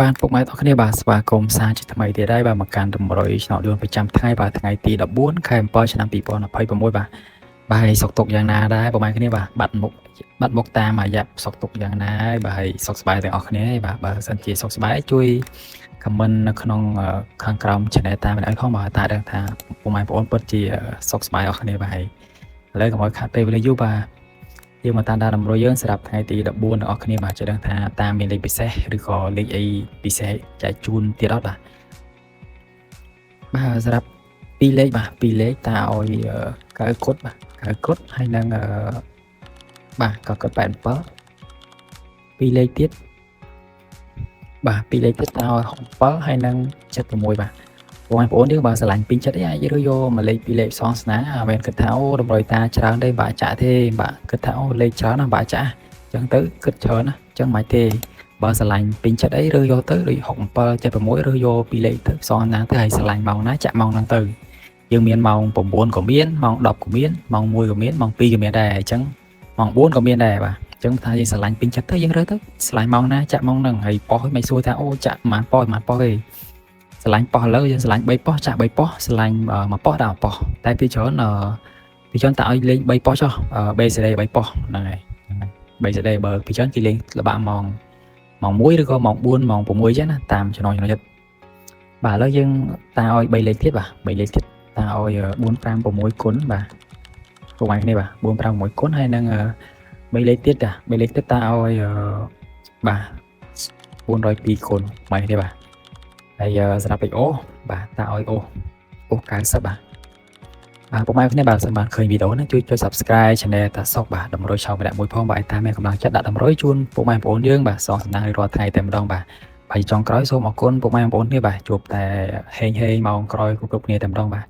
បានពុកម៉ែទាំងអស់គ្នាបាទស្វាគមន៍សារជាថ្មីទៀតហើយបាទមកកាន់តម្រុយឆ្នោតយួនប្រចាំថ្ងៃបាទថ្ងៃទី14ខែ7ឆ្នាំ2026បាទហើយសុខទុក្ខយ៉ាងណាដែរពុកម៉ែគ្នាបាទបាត់មុខតាមអាយៈសុខទុក្ខយ៉ាងណាហើយបាទហើយសុខសប្បាយទាំងអស់គ្នាបាទបើសិនជាសុខសប្បាយជួយ comment នៅក្នុងខាងក្រោម channel តាមម្នាក់ផងបាទតាដឹងថាពុកម៉ែបងប្អូនពិតជាសុខសប្បាយអស់គ្នាបាទហើយឥឡូវកុំឲ្យខាត់ពេលវេលាយូរបាទយើងមកតាមដានតម្រុយយើងសម្រាប់ថ្ងៃទី14របស់អ្នកគ្នាបាទជឿដឹងថាតាមមានលេខពិសេសឬក៏លេខអីពិសេសចែកជូនទៀតអត់បាទសម្រាប់2លេខបាទ2លេខតាឲ្យកៅគុតបាទកៅគុតហើយនឹងបាទកៅគុត87 2លេខទៀតបាទ2លេខទៀតតាឲ្យ67ហើយនឹង76បាទបងប្អូនយើងបើស្រឡាញ់ពេញចិត្តអីអាចរើសយកមកលេខ2លេខផ្សងស្នាមិនគិតថាអូតម្រុយតាច្រើនទេបាក់ចាក់ទេបាទគិតថាអូលេខច្រើនណាស់បាក់ចាក់អញ្ចឹងទៅគិតច្រើនណាស់អញ្ចឹងមិនទេបើស្រឡាញ់ពេញចិត្តអីរើសយកទៅដូច67 76រើសយក2លេខទៅផ្សងណាទៅហើយស្រឡាញ់ម៉ោងណាចាក់ម៉ោងហ្នឹងទៅយើងមានម៉ោង9ក៏មានម៉ោង10ក៏មានម៉ោង1ក៏មានម៉ោង2ក៏មានដែរអញ្ចឹងម៉ោង4ក៏មានដែរបាទអញ្ចឹងថាយើងស្រឡាញ់ពេញចិត្តទៅយើងរើសទៅស្រឡាញ់ម៉ោងណាចាក់ម៉ោងហ្នឹងហើយប៉ោះមិនសួរថាអូចាក់ប៉ុន្មានប៉ោះទេស្រឡាញ់ប៉ោះឥឡូវយើងស្រឡាញ់3ប៉ោះចាក់3ប៉ោះស្រឡាញ់1ប៉ោះដាក់1ប៉ោះតែពីច្រើនតាឲ្យលេង3ប៉ោះចុះ BCD 3ប៉ោះហ្នឹងហើយ BCD បើពីច្រើនគេលេងល្បាក់ម៉ោង1ឬក៏ម៉ោង4ម៉ោង6អញ្ចឹងណាតាមចំណងចិត្តបាទឥឡូវយើងតាឲ្យ3លេខទៀតបាទ3លេខទៀតតាឲ្យ4 5 6គុណបាទពុកម៉ែគ្នាបាទ4 5 6គុណហើយនឹង3លេខទៀត3លេខទៀតតាឲ្យបាទ402គុណម៉ែគ្នាបាទហើយសម្រាប់ XO បាទតាឲ្យអូ90បាទពុកម៉ែគ្នាបាទសូមបានឃើញវីដេអូនេះជួយចុច Subscribe Channel តាសុកបាទតម្រុយឆោម្នាក់មួយផងបាទតាមមានកម្លាំងចិត្តដាក់តម្រុយជូនពុកម៉ែបងប្អូនយើងបាទសងសំណាងរាល់ថ្ងៃតែម្ដងបាទហើយចុងក្រោយសូមអរគុណពុកម៉ែបងប្អូនគ្នាបាទជួបតែហេងម៉ោងក្រោយគ្រប់គ្នាតែម្ដងបាទ